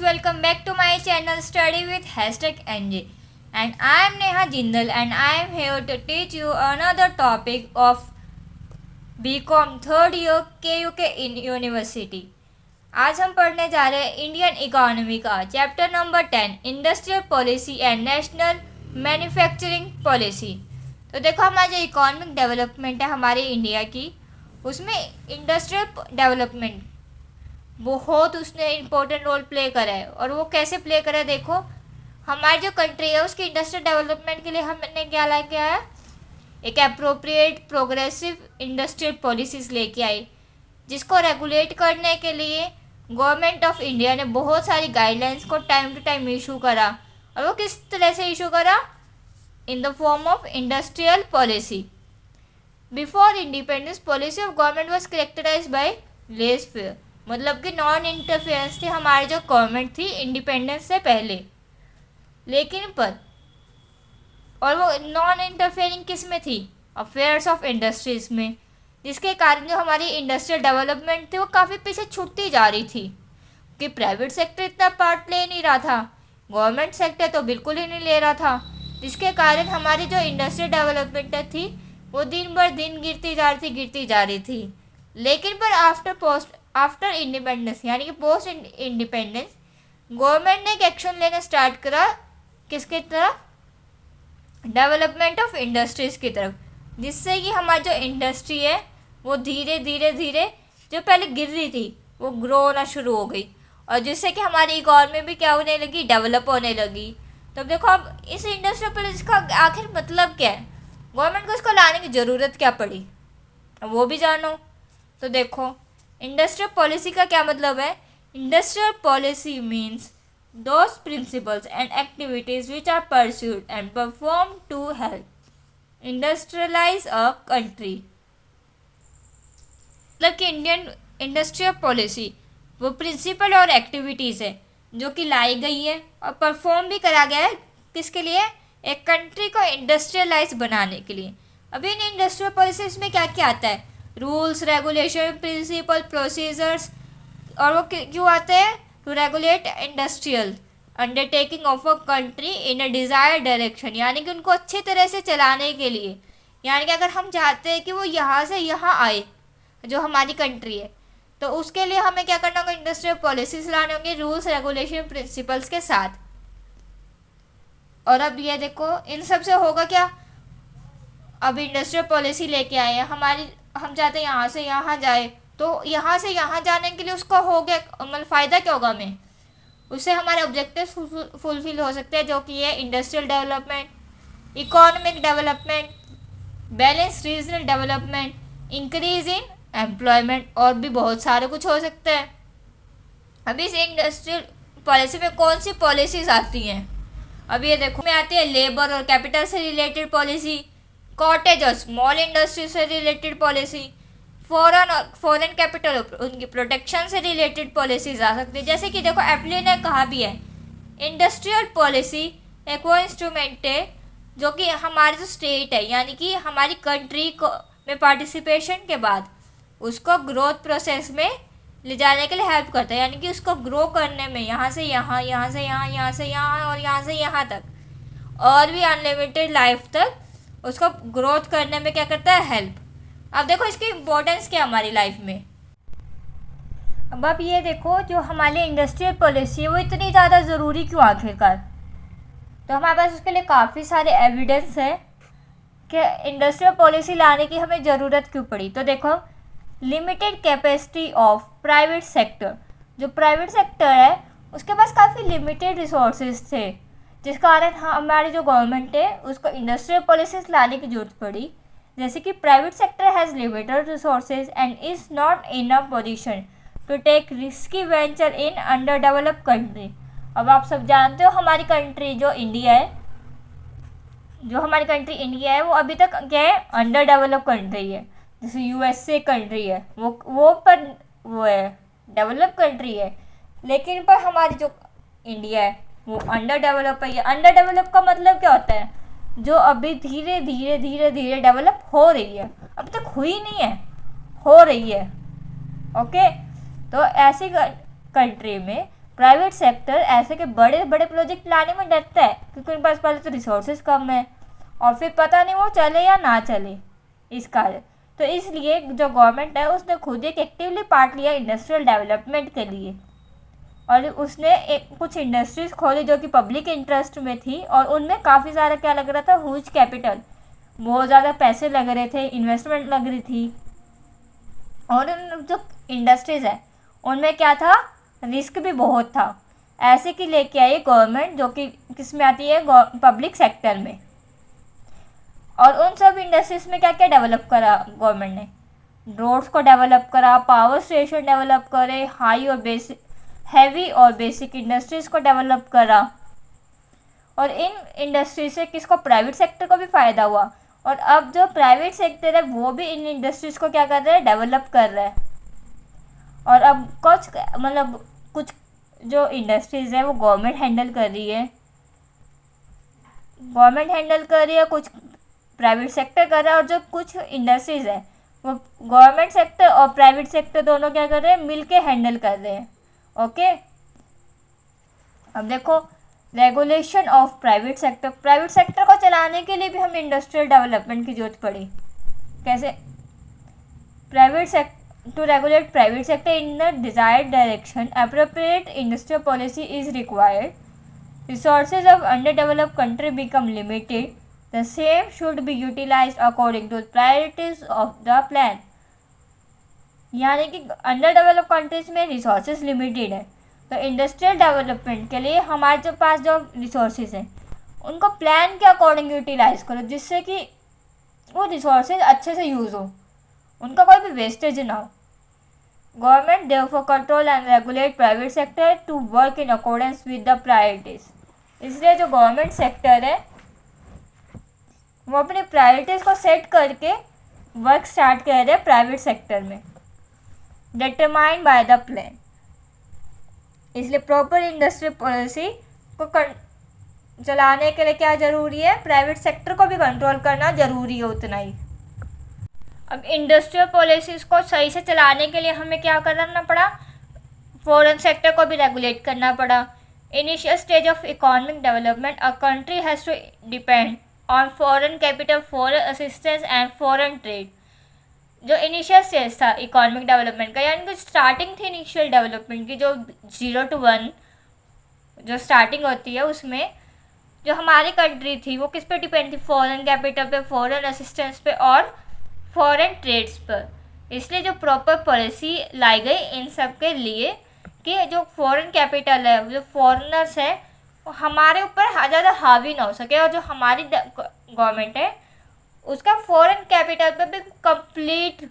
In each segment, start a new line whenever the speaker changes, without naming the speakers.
welcome back to my channel Study with #NJ, and I am Neha Jindal and I am here to teach you another topic of BCom third year KUK in University। आज हम पढ़ने जा रहे हैं Indian economy का chapter number 10 industrial policy and national manufacturing policy. तो देखो हमारा जो इकोनॉमिक डेवलपमेंट है हमारे इंडिया की, उसमें इंडस्ट्रियल डेवलपमेंट बहुत उसने इम्पोर्टेंट रोल प्ले करा है। और वो कैसे प्ले करा है, देखो हमारी जो कंट्री है उसकी इंडस्ट्रियल डेवलपमेंट के लिए हमने क्या लेके आया, एक अप्रोप्रिएट प्रोग्रेसिव इंडस्ट्रियल पॉलिसीज़ लेके आई, जिसको रेगुलेट करने के लिए गवर्नमेंट ऑफ इंडिया ने बहुत सारी गाइडलाइंस को टाइम टू टाइम इशू करा। और वो किस तरह से इशू करा, in the form of industrial policy. Before independence policy of government was characterise by laissez faire, मतलब कि नॉन इंटरफेरेंस थी हमारी जो गवर्नमेंट थी इंडिपेंडेंस से पहले। लेकिन पर और वो नॉन इंटरफेयरिंग किस में थी, अफेयर्स ऑफ इंडस्ट्रीज में, जिसके कारण जो हमारी इंडस्ट्रियल डेवलपमेंट थी वो काफ़ी पीछे छूटती जा रही थी, कि प्राइवेट सेक्टर इतना पार्ट ले नहीं रहा था, गवर्नमेंट सेक्टर तो बिल्कुल ही नहीं ले रहा था, जिसके कारण हमारी जो इंडस्ट्रियल डेवलपमेंट थी वो दिन बर दिन गिरती जा रही थी। लेकिन पर आफ्टर इंडिपेंडेंस यानी कि पोस्ट इंडिपेंडेंस गवर्नमेंट ने एक एक्शन लेना स्टार्ट करा, किसकी तरफ, डेवलपमेंट ऑफ इंडस्ट्रीज़ की तरफ, जिससे कि हमारी जो इंडस्ट्री है वो धीरे धीरे जो पहले गिर रही थी वो ग्रो होना शुरू हो गई, और जिससे कि हमारी इकॉनमी भी क्या होने लगी, डेवलप होने लगी। तो देखो अब इस इंडस्ट्रियल पॉलिसी का आखिर मतलब क्या है, गवर्नमेंट को इसको लाने की ज़रूरत क्या पड़ी, वो भी जानो। तो देखो इंडस्ट्रियल पॉलिसी का क्या मतलब है, industrial policy means those principles and activities which are pursued and perform to help industrialise a country. मतलब कि इंडियन इंडस्ट्रियल पॉलिसी वो प्रिंसिपल और एक्टिविटीज़ है जो कि लाई गई है और परफॉर्म भी करा गया है, किसके लिए, एक कंट्री को इंडस्ट्रियलाइज बनाने के लिए। अभी इन इंडस्ट्रियल पॉलिसीज में क्या क्या आता है, रूल्स, रेगुलेशन, प्रिंसिपल, प्रोसीजर्स, और वो क्यों आते हैं, to regulate industrial undertaking of a country in a desired direction, यानी कि उनको अच्छी तरह से चलाने के लिए। यानी कि अगर हम चाहते हैं कि वो यहाँ से यहाँ आए जो हमारी कंट्री है, तो उसके लिए हमें क्या करना होगा, इंडस्ट्रियल पॉलिसीज लाने होंगे, रूल्स, रेगुलेशन, प्रिंसिपल्स के साथ। और अब ये देखो इन सब से होगा क्या, अब इंडस्ट्रियल पॉलिसी लेके आए हैं हम चाहते हैं यहाँ से यहाँ जाए, तो यहाँ से यहाँ जाने के लिए उसका हो गया, मतलब फ़ायदा क्या होगा हमें, उससे हमारे ऑब्जेक्टिव्स फुलफिल हो सकते हैं, जो कि है industrial development, economic development, balance regional development, increase in employment, और भी बहुत सारे कुछ हो सकते हैं। अभी इस इंडस्ट्रियल पॉलिसी में कौन सी पॉलिसीज़ आती हैं, अब ये देखो में आती है लेबर और कैपिटल से रिलेटेड पॉलिसी, कॉटेज और स्मॉल इंडस्ट्री से रिलेटेड पॉलिसी, फॉरेन कैपिटल उनकी प्रोटेक्शन से रिलेटेड पॉलिसीज आ सकती है। जैसे कि देखो एप्ली ने कहा भी है, इंडस्ट्रियल पॉलिसी एक वो इंस्ट्रूमेंट है जो कि हमारी जो स्टेट है यानी कि हमारी कंट्री को में पार्टिसिपेशन के बाद उसको ग्रोथ प्रोसेस में ले जाने के लिए हेल्प करता है, यानी कि उसको ग्रो करने में, यहाँ से यहाँ, यहाँ से यहाँ, यहाँ से यहाँ और यहाँ से यहाँ तक, और भी अनलिमिटेड लाइफ तक उसको ग्रोथ करने में क्या करता है, हेल्प। अब देखो इसकी इम्पोर्टेंस क्या हमारी लाइफ में। अब आप ये देखो जो हमारी इंडस्ट्रियल पॉलिसी है वो इतनी ज़्यादा ज़रूरी क्यों आखिरकार, तो हमारे पास उसके लिए काफ़ी सारे एविडेंस है कि इंडस्ट्रियल पॉलिसी लाने की हमें ज़रूरत क्यों पड़ी। तो देखो limited capacity of private sector, जो प्राइवेट सेक्टर है उसके पास काफ़ी लिमिटेड रिसोर्सेज थे, जिस कारण हमारी जो गवर्नमेंट है उसको इंडस्ट्रियल पॉलिसीज लाने की जरूरत पड़ी। जैसे कि private sector has limited resources and is not in a position to take risky venture in under developed country. अब आप सब जानते हो हमारी कंट्री जो इंडिया है, वो अभी तक क्या है, अंडर डेवलप कंट्री है। जैसे यूएसए कंट्री है वो है डेवलप कंट्री है, लेकिन पर हमारी जो इंडिया है वो अंडर डेवलप है। अंडर डेवलप का मतलब क्या होता है, जो अभी धीरे धीरे डेवलप हो रही है, अभी तक हुई नहीं है, हो रही है। ओके, तो ऐसी कंट्री में प्राइवेट सेक्टर ऐसे के बड़े बड़े प्रोजेक्ट लाने में डरता है क्योंकि उनके पास पहले तो रिसोर्सेज कम है और फिर पता नहीं वो चले या ना चले इस कार्य। तो इसलिए जो गवर्नमेंट है उसने खुद एक एक्टिवली पार्ट लिया इंडस्ट्रियल डेवलपमेंट के लिए और उसने कुछ इंडस्ट्रीज़ खोली जो कि पब्लिक इंटरेस्ट में थी और उनमें काफ़ी सारा क्या लग रहा था, ह्यूज कैपिटल, बहुत ज़्यादा पैसे लग रहे थे, इन्वेस्टमेंट लग रही थी। और उन जो इंडस्ट्रीज़ है उनमें क्या था, रिस्क भी बहुत था। ऐसे कि लेके आई गवर्नमेंट जो कि किस में आती है, पब्लिक सेक्टर में। और उन सब इंडस्ट्रीज़ में क्या क्या डेवलप करा गवर्नमेंट ने, रोड्स को डेवलप करा, पावर स्टेशन डेवलप करे, हाई और बेसिक हैवी और बेसिक इंडस्ट्रीज़ को डेवलप करा। और इन इंडस्ट्री से किसको, प्राइवेट सेक्टर को भी फ़ायदा हुआ। और अब जो प्राइवेट सेक्टर है वो भी इन इंडस्ट्रीज़ को क्या कर रहा है, डेवलप कर रहा है। और अब कुछ जो इंडस्ट्रीज़ है वो गवर्नमेंट हैंडल कर रही है, कुछ प्राइवेट सेक्टर कर रहा है। और जो कुछ इंडस्ट्रीज़ है वो गवर्नमेंट सेक्टर और प्राइवेट सेक्टर दोनों क्या कर रहे हैं, मिल के हैंडल कर रहे हैं। ओके, अब देखो रेगुलेशन ऑफ प्राइवेट सेक्टर को चलाने के लिए भी हमें इंडस्ट्रियल डेवलपमेंट की जरूरत पड़ी। कैसे, to regulate private sector in the desired direction appropriate industrial policy is required, resources of underdeveloped country become limited, the same should be utilised according to priorities of the plan. यानी कि under develop countries में resources limited है, तो industrial development के लिए हमारे जो पास जो रिसोर्सेज हैं उनको प्लान के अकॉर्डिंग यूटिलाइज करो, जिससे कि वो रिसोर्सेज अच्छे से यूज़ हो, उनका कोई भी वेस्टेज ना हो। Government therefore control and regulate private sector to work in accordance with the priorities. इसलिए जो गवर्नमेंट सेक्टर है वो अपनी प्रायोरिटीज़ को सेट करके वर्क स्टार्ट कर रहे हैं प्राइवेट सेक्टर में, डिटरमाइंड बाय द प्लान। इसलिए प्रॉपर इंडस्ट्रियल पॉलिसी को चलाने के लिए क्या ज़रूरी है, प्राइवेट सेक्टर को भी कंट्रोल करना ज़रूरी है उतना ही। अब इंडस्ट्रियल पॉलिसीज़ को सही से चलाने के लिए हमें क्या करना पड़ा, फॉरेन सेक्टर को भी रेगुलेट करना पड़ा। Initial stage of economic development, a country has to depend on foreign capital, foreign assistance and foreign trade. जो इनिशियल स्टेज था इकोनॉमिक डेवलपमेंट का, यानी कि स्टार्टिंग थी इनिशियल डेवलपमेंट की, जो 0 to 1 जो स्टार्टिंग होती है, उसमें जो हमारी कंट्री थी वो किस पे डिपेंड थी, फॉरेन कैपिटल पे, फॉरेन असिस्टेंस पे और फॉरेन ट्रेड्स पर। इसलिए जो प्रॉपर पॉलिसी लाई गई इन सब के लिए कि जो फॉरेन कैपिटल है, जो फॉरेनर्स है, वो हमारे ऊपर ज़्यादा हावी ना हो सके, और जो हमारी गवर्नमेंट है उसका फॉरेन कैपिटल पे भी कंप्लीट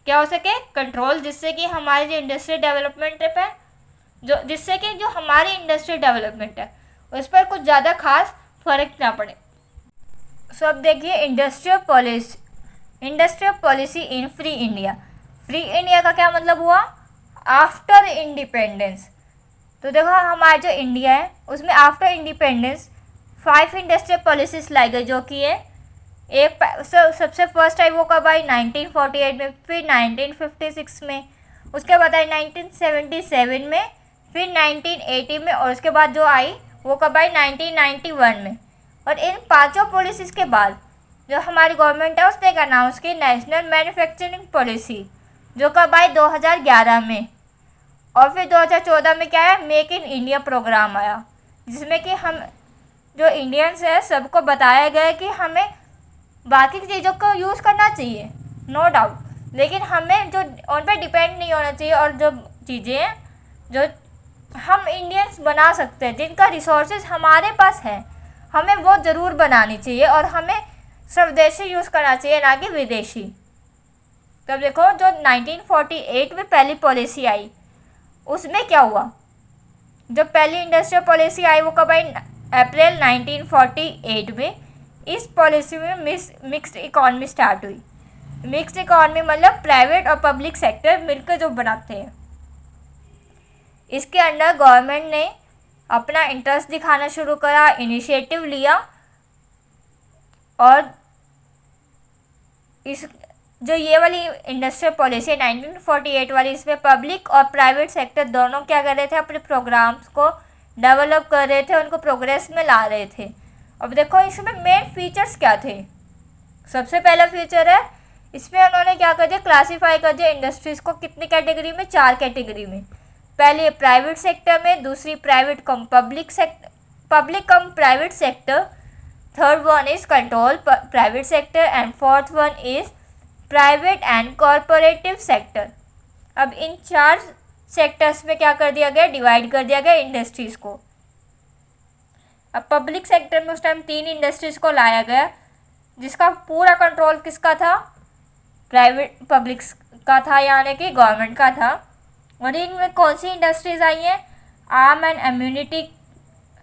क्या हो सके, कंट्रोल, जिससे कि हमारी जो इंडस्ट्रियल डेवलपमेंट पे जिससे कि जो हमारी इंडस्ट्रियल डेवलपमेंट है उस पर कुछ ज़्यादा खास फर्क ना पड़े। सो अब देखिए industrial policy in free India. Free India का क्या मतलब हुआ, आफ्टर इंडिपेंडेंस। तो देखो हमारा जो इंडिया है उसमें आफ्टर इंडिपेंडेंस 5 इंडस्ट्रियल पॉलिसीज लाई गई, जो कि है एक सबसे फर्स्ट आई वो कब आई, 1948 में, फिर 1956 में, उसके बाद आई 1977 में, फिर 1980 में, और उसके बाद जो आई वो कब आई, 1991 में। और इन 5 पॉलिसीज़ के बाद जो हमारी गवर्नमेंट है उसने एक अनाउंस की नेशनल मैन्युफैक्चरिंग पॉलिसी, जो कब आई 2011 में। और फिर 2014 में क्या है, मेक इन इंडिया प्रोग्राम आया, जिसमें कि हम जो इंडियंस हैं सबको बताया गया कि हमें बाकी चीज़ों को यूज़ करना चाहिए, नो डाउट, लेकिन हमें जो उन पर डिपेंड नहीं होना चाहिए। और जो चीज़ें हैं जो हम इंडियंस बना सकते हैं, जिनका रिसोर्सेज हमारे पास है, हमें वो ज़रूर बनानी चाहिए और हमें स्वदेशी यूज़ करना चाहिए, ना कि विदेशी। तो देखो जो 1948 में पहली पॉलिसी आई उसमें क्या हुआ, जो पहली इंडस्ट्रियल पॉलिसी आई वो कब आई, अप्रैल 1948 में। इस पॉलिसी में मिक्स्ड इकॉनमी स्टार्ट हुई। मिक्स्ड इकॉनमी मतलब प्राइवेट और पब्लिक सेक्टर मिलकर जो बनाते हैं। इसके अंडर गवर्नमेंट ने अपना इंटरेस्ट दिखाना शुरू करा, इनिशिएटिव लिया, और जो ये वाली इंडस्ट्रियल पॉलिसी 1948 वाली, इसमें पब्लिक और प्राइवेट सेक्टर दोनों क्या कर रहे थे, अपने प्रोग्राम्स को डेवलप कर रहे थे, उनको प्रोग्रेस में ला रहे थे। अब देखो इसमें मेन फीचर्स क्या थे। सबसे पहला फीचर है, इसमें उन्होंने क्या कर दिया, क्लासीफाई कर दिया इंडस्ट्रीज़ को कितनी कैटेगरी में, 4 कैटेगरी में। पहली प्राइवेट सेक्टर में, दूसरी private come private sector, third one is control private sector and fourth one is private and corporative sector. अब इन 4 सेक्टर्स में क्या कर दिया गया, डिवाइड कर दिया गया इंडस्ट्रीज़ को। अब पब्लिक सेक्टर में उस टाइम 3 इंडस्ट्रीज़ को लाया गया, जिसका पूरा कंट्रोल किसका था, प्राइवेट पब्लिक का था, यानी कि गवर्नमेंट का था। और इनमें कौन सी इंडस्ट्रीज़ आई हैं, arm and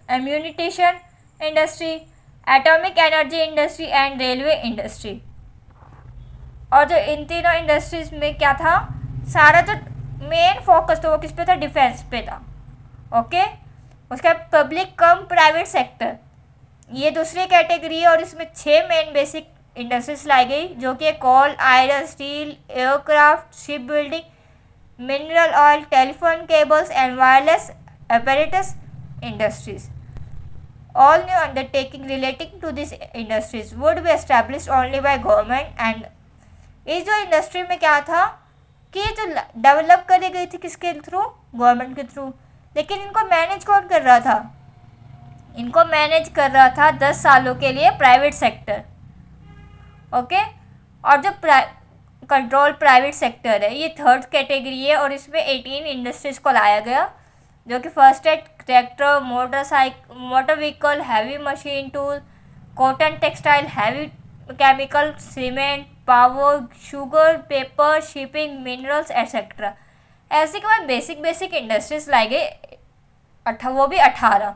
ammunition industry, atomic energy industry and railway industry. और जो इन तीनों इंडस्ट्रीज़ में क्या था, सारा जो मेन फोकस था वो किस पे था, डिफेंस पे था। ओके, उसका पब्लिक कम प्राइवेट सेक्टर, ये दूसरी कैटेगरी है और इसमें 6 मेन बेसिक इंडस्ट्रीज लाई गई, जो कि coal, iron, steel, aircraft, ship building, mineral oil, telephone cables and wireless apparatus industries. All new undertaking relating to these industries would be established only by government and इस जो industry में क्या था कि ये जो डेवलप करी गई थी किसके थ्रू, गवर्नमेंट के थ्रू। लेकिन इनको मैनेज कौन कर रहा था, इनको मैनेज कर रहा था 10 सालों के लिए प्राइवेट सेक्टर। ओके, और जो कंट्रोल प्राइवेट सेक्टर है ये थर्ड कैटेगरी है और इसमें 18 इंडस्ट्रीज़ को लाया गया, जो कि फर्स्ट है tractor, motor vehicle, heavy machine tool, cotton textile, heavy chemical, cement, power, sugar, paper, shipping, minerals etcetera. ऐसे के बाद बेसिक इंडस्ट्रीज लाई गई, वो भी 18।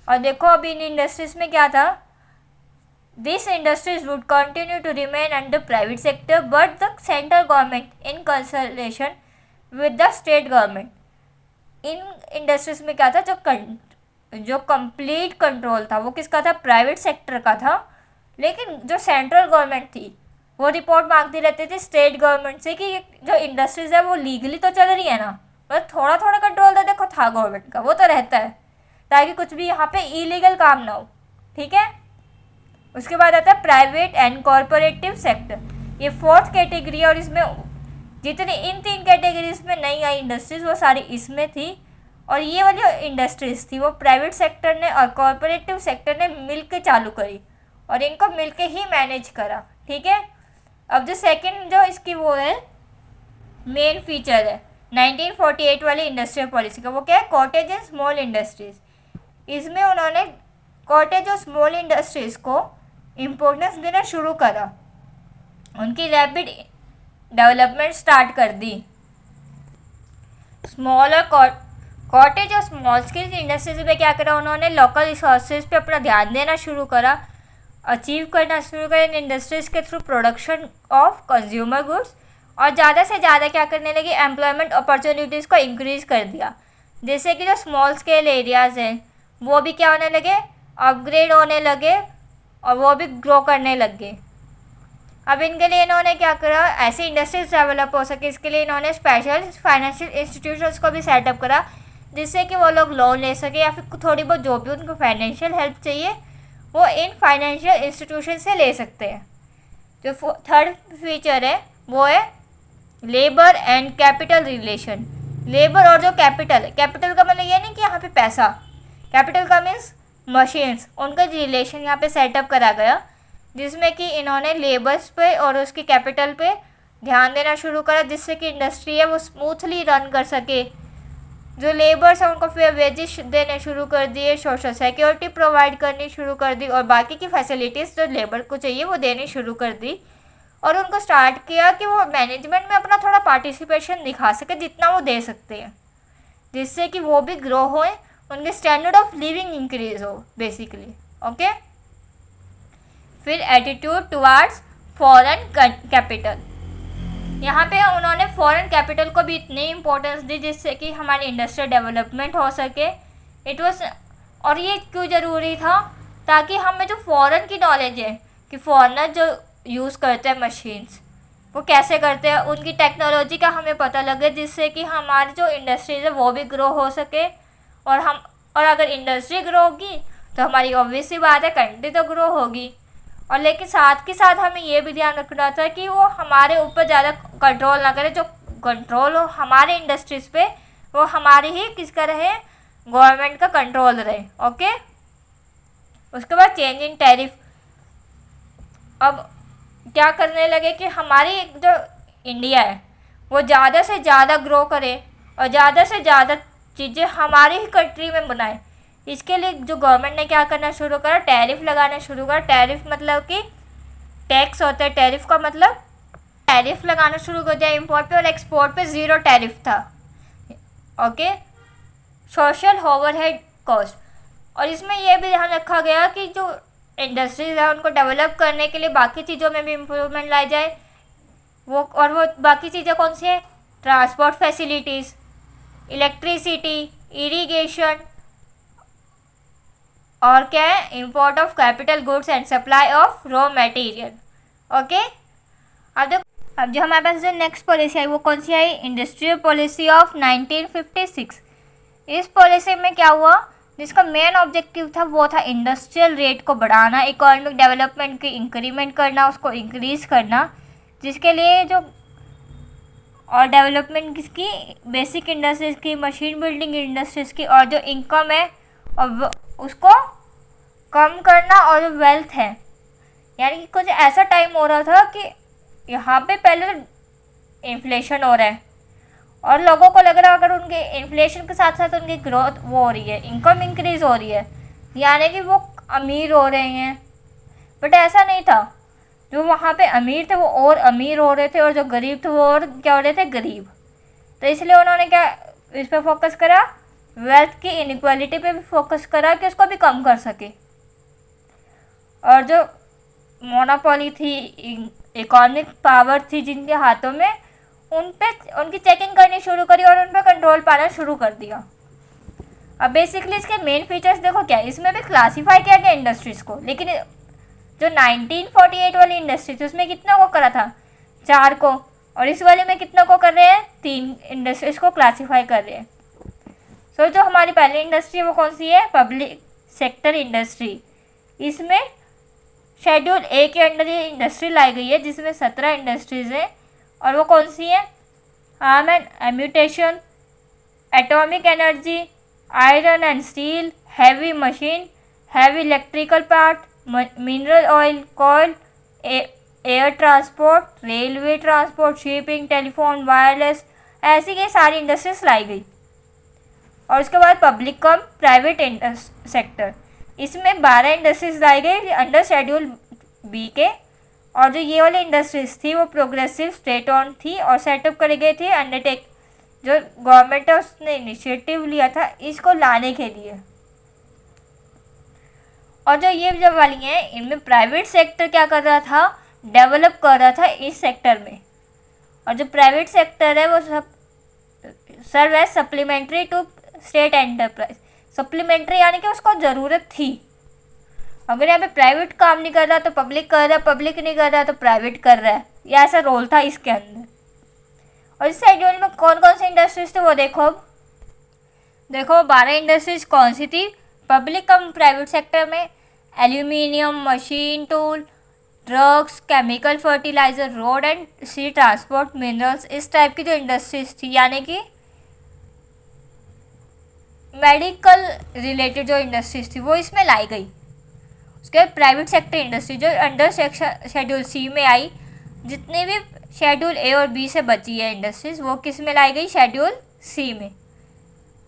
और देखो अभी इन इंडस्ट्रीज में क्या था, this industries would continue to remain under private sector but the central government in consultation with the state government. इन इंडस्ट्रीज में क्या था, जो कंप्लीट कंट्रोल था वो किसका था, प्राइवेट सेक्टर का था। लेकिन जो सेंट्रल गवर्नमेंट थी वो रिपोर्ट मांगती रहती थी स्टेट गवर्नमेंट से कि ये जो इंडस्ट्रीज है वो लीगली तो चल रही है ना, मतलब थोड़ा थोड़ा कंट्रोल तो देखो था गवर्नमेंट का, वो तो रहता है, ताकि कुछ भी यहाँ पे इलीगल काम ना हो। ठीक है, उसके बाद आता है प्राइवेट एंड कॉरपोरेटिव सेक्टर, ये फोर्थ कैटेगरी है और इसमें जितनी इन 3 कैटेगरीज में नई आई इंडस्ट्रीज़ वो सारी इसमें थी। और ये वाली इंडस्ट्रीज़ थी वो प्राइवेट सेक्टर ने और कॉरपोरेटिव सेक्टर ने मिलकर चालू करी और इनको मिलके ही मैनेज करा। ठीक है, अब जो सेकंड जो इसकी वो है मेन फीचर है 1948 वाली इंडस्ट्रियल पॉलिसी का, वो क्या है, कॉटेज एंड स्मॉल इंडस्ट्रीज़। इसमें उन्होंने कॉटेज और स्मॉल इंडस्ट्रीज़ को इम्पोर्टेंस देना शुरू करा, उनकी रैपिड डेवलपमेंट स्टार्ट कर दी। स्मॉल और कॉटेज और स्मॉल स्केल इंडस्ट्रीज में क्या करा उन्होंने, लोकल रिसोर्सेज पे अपना ध्यान देना शुरू करा, अचीव करना शुरू करा इन इंडस्ट्रीज़ के through production of consumer goods, और ज़्यादा से ज़्यादा क्या करने लगे, एम्प्लॉयमेंट अपॉर्चुनिटीज़ को इंक्रीज़ कर दिया। जैसे कि जो स्मॉल स्केल एरियाज़ हैं वो भी क्या होने लगे, अपग्रेड होने लगे और वो भी ग्रो करने लग गए। अब इनके लिए इन्होंने क्या करा, ऐसी इंडस्ट्रीज डेवलप हो सके इसके लिए इन्होंने स्पेशल फाइनेंशियल इंस्टीट्यूशंस को भी सेटअप करा, जिससे कि वो लोग लोन ले सके या फिर थोड़ी बहुत जो भी उनको फाइनेंशियल हेल्प चाहिए वो इन फाइनेंशियल इंस्टीट्यूशन से ले सकते हैं। जो थर्ड फीचर है वो है labour and capital relation. Labour और जो कैपिटल है, कैपिटल का मतलब ये नहीं कि यहाँ पे पैसा, कैपिटल का मीन्स मशीन्स, उनका रिलेशन यहाँ पे सेटअप करा गया, जिसमें कि इन्होंने लेबर्स पे और उसकी कैपिटल पे ध्यान देना शुरू करा, जिससे कि इंडस्ट्री है वो स्मूथली रन कर सके। जो लेबर्स हैं उनको फेयर वेजेस देने शुरू कर दिए, सोशल सिक्योरिटी प्रोवाइड करनी शुरू कर दी और बाकी की फैसिलिटीज़ जो लेबर को चाहिए वो देनी शुरू कर दी। और उनको स्टार्ट किया कि वो मैनेजमेंट में अपना थोड़ा पार्टिसिपेशन दिखा सके जितना वो दे सकते हैं, जिससे कि वो भी ग्रो होए, उनके स्टैंडर्ड ऑफ लिविंग इंक्रीज हो बेसिकली। ओके, फिर एटीट्यूड टुवार्ड्स फॉरेन कैपिटल, यहाँ पे उन्होंने फॉरेन कैपिटल को भी इतनी इम्पोर्टेंस दी जिससे कि हमारी इंडस्ट्रियल डेवलपमेंट हो सके। इट वाज, और ये क्यों ज़रूरी था, ताकि हमें जो फॉरेन की नॉलेज है कि फॉरेनर जो यूज़ करते हैं मशीन्स, वो कैसे करते हैं, उनकी टेक्नोलॉजी का हमें पता लगे, जिससे कि हमारी जो इंडस्ट्रीज़ है वो भी ग्रो हो सके। और अगर इंडस्ट्री ग्रो होगी तो हमारी ऑब्वियस सी बात है कंट्री तो ग्रो होगी। और लेकिन साथ के साथ हमें ये भी ध्यान रखना था कि वो हमारे ऊपर ज़्यादा कंट्रोल ना करे, जो कंट्रोल हो हमारे इंडस्ट्रीज़ पे वो हमारे ही किसका रहे, गवर्नमेंट का कंट्रोल रहे। ओके, उसके बाद चेंज इन टैरिफ। अब क्या करने लगे कि हमारी जो इंडिया है वो ज़्यादा से ज़्यादा ग्रो करे और ज़्यादा से ज़्यादा चीज़ें हमारी ही कंट्री में बनाए। इसके लिए जो गवर्नमेंट ने क्या करना शुरू करा, टैरिफ लगाना शुरू करा। टैरिफ मतलब कि टैक्स होता है, टैरिफ का मतलब टैरिफ लगाना शुरू कर दिया। इम्पोर्ट पे और एक्सपोर्ट पे ज़ीरो टैरिफ था। Okay, social overhead cost. और इसमें यह भी ध्यान रखा गया कि जो इंडस्ट्रीज है उनको डेवलप करने के लिए बाकी चीज़ों में भी इम्प्रूवमेंट लाई जाए। वो बाकी चीज़ें कौन सी है, ट्रांसपोर्ट फैसिलिटीज़, इलेक्ट्रिसिटी, इरिगेशन, और क्या है, import of capital goods and supply of raw material. Okay, अब देखो, अब जो हमारे पास जो नेक्स्ट पॉलिसी आई वो कौन सी आई, इंडस्ट्रियल पॉलिसी ऑफ 1956। इस पॉलिसी में क्या हुआ, जिसका मेन ऑब्जेक्टिव था वो था इंडस्ट्रियल रेट को बढ़ाना, इकोनॉमिक डेवलपमेंट की इंक्रीमेंट करना, उसको इंक्रीज़ करना, जिसके लिए जो और डेवलपमेंट किसकी, बेसिक इंडस्ट्रीज़ की, मशीन बिल्डिंग इंडस्ट्रीज़ की, और जो इनकम है और उसको कम करना, और जो वेल्थ है, यानी कि कुछ ऐसा टाइम हो रहा था कि यहाँ पे पहले तो इन्फ्लेशन हो रहा है और लोगों को लग रहा है अगर उनके इन्फ्लेशन के साथ साथ उनकी ग्रोथ वो हो रही है, इनकम इंक्रीज़ हो रही है, यानी कि वो अमीर हो रहे हैं। बट ऐसा नहीं था, जो वहाँ पे अमीर थे वो और अमीर हो रहे थे और जो गरीब थे वो और क्या हो रहे थे, गरीब। तो इसलिए उन्होंने क्या इस पर फोकस करा, वेल्थ की इनइक्वालिटी पे भी फोकस करा कि उसको भी कम कर सके। और जो मोनोपोली थी, इकोनॉमिक पावर थी जिनके हाथों में, उन पे उनकी चेकिंग करनी शुरू करी और उन पर कंट्रोल पाना शुरू कर दिया। अब बेसिकली इसके मेन फीचर्स देखो क्या है, इसमें भी क्लासीफाई किया गया इंडस्ट्रीज़ को, लेकिन जो 1948 वाली इंडस्ट्री थी उसमें कितना को करा था, 4 को, और इस वाले में कितना को कर रहे हैं, 3 इंडस्ट्रीज़ को क्लासीफाई कर रहे हैं। सो जो हमारी पहली इंडस्ट्री है वो कौन सी है, पब्लिक सेक्टर इंडस्ट्री। इसमें शेड्यूल ए के अंडर ये इंडस्ट्री लाई गई है जिसमें 17 इंडस्ट्रीज़ हैं, और वो कौन सी है, arm and ammunition, atomic energy, iron and steel, heavy machine, heavy electrical part, mineral oil, कोयल, air transport, railway transport, shipping, telephone, wireless, ऐसी कई सारी इंडस्ट्रीज लाई गई। और उसके बाद पब्लिक कम प्राइवेट सेक्टर, इसमें 12 इंडस्ट्रीज लाई गई अंडर शेड्यूल बी के। और जो ये वाली इंडस्ट्रीज थी वो प्रोग्रेसिव स्टेट ऑन थी और सेटअप करी गई थी अंडरटेक, जो गवर्नमेंट है उसने इनिशिएटिव लिया था इसको लाने के लिए। और जो ये जब वाली हैं इनमें प्राइवेट सेक्टर क्या कर रहा था, डेवलप कर रहा था इस सेक्टर में। और जो प्राइवेट सेक्टर है वो सब serve as supplementary to state enterprise, supplementary यानी कि उसको ज़रूरत थी। अगर यहाँ पे प्राइवेट काम नहीं कर रहा तो पब्लिक कर रहा है, पब्लिक नहीं कर रहा तो प्राइवेट कर रहा है, ये ऐसा रोल था इसके अंदर। और इस शेड्यूल में कौन कौन सी इंडस्ट्रीज थी वो देखो। देखो 12 इंडस्ट्रीज कौन सी थी, पब्लिक कम प्राइवेट सेक्टर में aluminium, machine tool, drugs, chemical fertiliser, road and sea transport, minerals, इस टाइप की जो इंडस्ट्रीज थी, यानी कि मेडिकल रिलेटेड जो इंडस्ट्रीज थी वो इसमें लाई गई। उसके बाद प्राइवेट सेक्टर इंडस्ट्री जो अंडर शेड्यूल सी में आई, जितनी भी शेड्यूल ए और बी से बची है इंडस्ट्रीज वो किस में लाई गई, शेड्यूल सी में।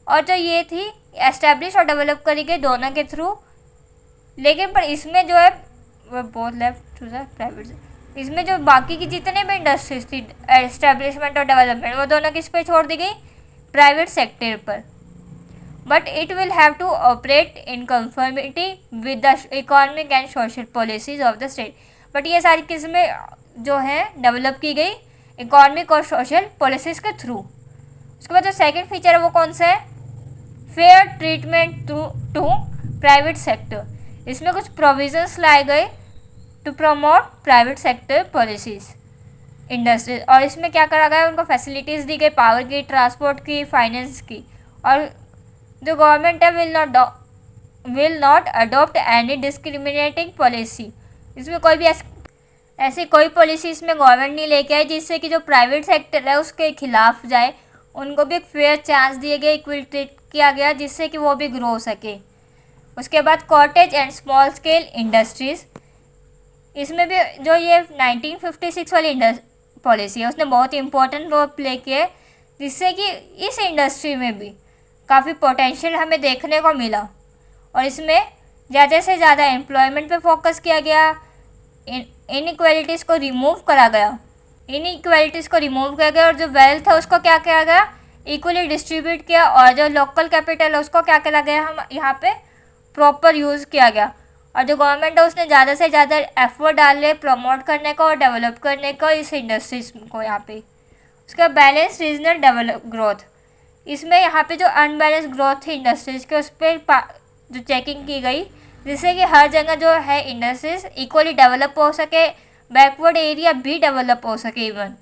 और जो ये थी एस्टेब्लिश और डेवलप करी गई दोनों के थ्रू, लेकिन पर इसमें जो है वो both left to the private, इसमें जो बाकी की जितने भी इंडस्ट्रीज थी एस्टेब्लिशमेंट और डेवलपमेंट वो दोनों किस पे छोड़ दी गई, प्राइवेट सेक्टर पर। But it will have to operate in conformity with the economic and social policies of the state. बट ये सारी किस्में जो है डेवलप की गई इकोनॉमिक और सोशल पॉलिसीज़ के थ्रू। उसके बाद जो सेकंड फीचर है वो कौन सा है, fair treatment to private sector. इसमें कुछ प्रोविजंस लाए गए to promote private sector policies industries. और इसमें क्या करा गया, उनको फैसिलिटीज़ दी गई, पावर की, ट्रांसपोर्ट की, फाइनेंस की। और जो गवर्नमेंट है will not adopt any discriminating policy. इसमें कोई भी ऐसी कोई पॉलिसी इसमें गवर्नमेंट नहीं लेके आई जिससे कि जो प्राइवेट सेक्टर है उसके खिलाफ जाए। उनको भी एक फेयर चांस दिए गए, इक्वल ट्रीट किया गया जिससे कि वो भी ग्रो हो सके। उसके बाद cottage and small scale industries, इसमें भी जो ये 1956 वाली पॉलिसी है उसने बहुत इंपॉर्टेंट रोल प्ले किया है, जिससे कि इस इंडस्ट्री में भी काफ़ी पोटेंशियल हमें देखने को मिला। और इसमें ज़्यादा से ज़्यादा एम्प्लॉयमेंट पे फोकस किया गया, इनइक्वालिटीज़ को रिमूव करा गया और जो वेल्थ है उसको क्या किया गया, इक्वली डिस्ट्रीब्यूट किया। और जो लोकल कैपिटल है उसको क्या करा गया, हम यहाँ पे प्रॉपर यूज़ किया गया। और जो गवर्नमेंट है उसने ज़्यादा से ज़्यादा एफर्ट डाले प्रमोट करने का और डेवलप करने का इस इंडस्ट्रीज को यहाँ पे। उसका बैलेंस रीजनल डेवलप ग्रोथ, इसमें यहाँ पे जो अनबैलेंस ग्रोथ थी इंडस्ट्रीज़ के उस पर जो चेकिंग की गई, जिससे कि हर जगह जो है इंडस्ट्रीज इक्वली डेवलप हो सके, बैकवर्ड एरिया भी डेवलप हो सके। इवन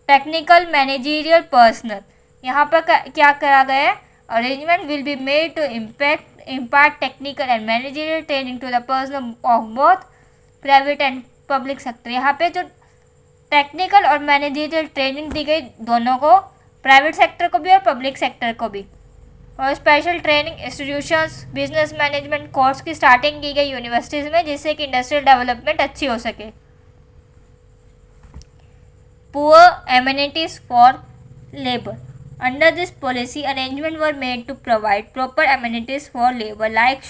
टेक्निकल मैनेजरियल पर्सनल, यहाँ पर क्या करा गया है, arrangement will be made to impart technical and managerial training to the person of both private and public sector। यहाँ पे जो टेक्निकल और मैनेजरियल ट्रेनिंग दी गई दोनों को, प्राइवेट सेक्टर को भी और पब्लिक सेक्टर को भी। और special training institutions, business management course की स्टार्टिंग की गई यूनिवर्सिटीज़ में, जिससे कि इंडस्ट्रियल डेवलपमेंट अच्छी हो सके। Poor amenities for labour, under this policy arrangement were made to provide proper amenities for labor like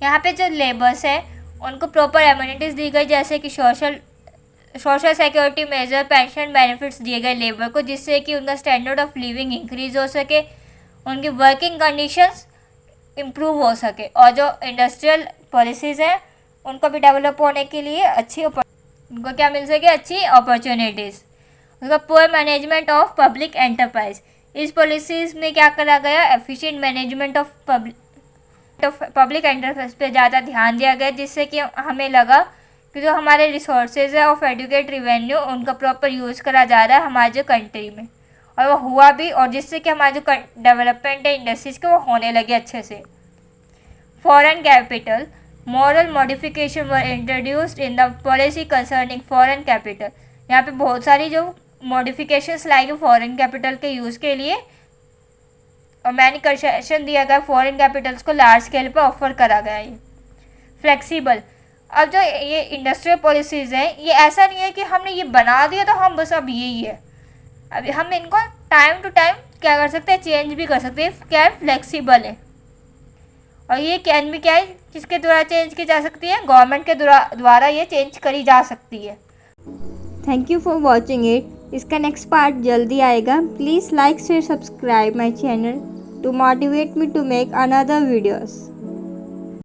यहाँ पे जो लेबर्स है उनको प्रॉपर एमिनिटीज़ दी गई, जैसे कि social security measure, pension benefits दिए गए लेबर को, जिससे कि उनका स्टैंडर्ड ऑफ लिविंग इंक्रीज हो सके, उनकी वर्किंग कंडीशंस इम्प्रूव हो सके। और जो इंडस्ट्रियल पॉलिसीज़ हैं उनको भी डेवलप होने के लिए उनको क्या मिल सके, अच्छी अपॉर्चुनिटीज़। उसका poor management of public enterprise, इस पॉलिसीज़ में क्या करा गया, efficient management of public enterprise पे ज़्यादा ध्यान दिया गया, जिससे कि हमें लगा कि जो हमारे रिसोर्सेज है ऑफ एडुकेट रिवेन्यू उनका प्रॉपर यूज़ करा जा रहा है हमारे जो कंट्री में, और वो हुआ भी, और जिससे कि हमारे जो डेवलपमेंट है इंडस्ट्रीज़ के वो होने लगे अच्छे से। Foreign capital, moral modification were introduced in the policy concerning foreign capital, यहाँ पे बहुत सारी जो मॉडिफिकेशंस लाए गए फॉरेन कैपिटल के यूज़ के लिए, और मैंने कंसेशन दिया गया फॉरेन कैपिटल्स को लार्ज स्केल पर ऑफर करा गया है। फ्लेक्सिबल, अब जो ये इंडस्ट्रियल पॉलिसीज़ हैं ये ऐसा नहीं है कि हमने ये बना दिया तो हम बस अब यही है, अभी हम इनको टाइम टू टाइम क्या कर सकते हैं, चेंज भी कर सकते हैं। क्या है, फ्लेक्सिबल है। और ये कैन भी क्या है, किसके द्वारा चेंज की जा सकती है, गवर्नमेंट के द्वारा ये चेंज करी जा सकती है।
Thank you for watching it. इसका नेक्स्ट पार्ट जल्दी आएगा। Please like share subscribe my channel to motivate me to make another videos.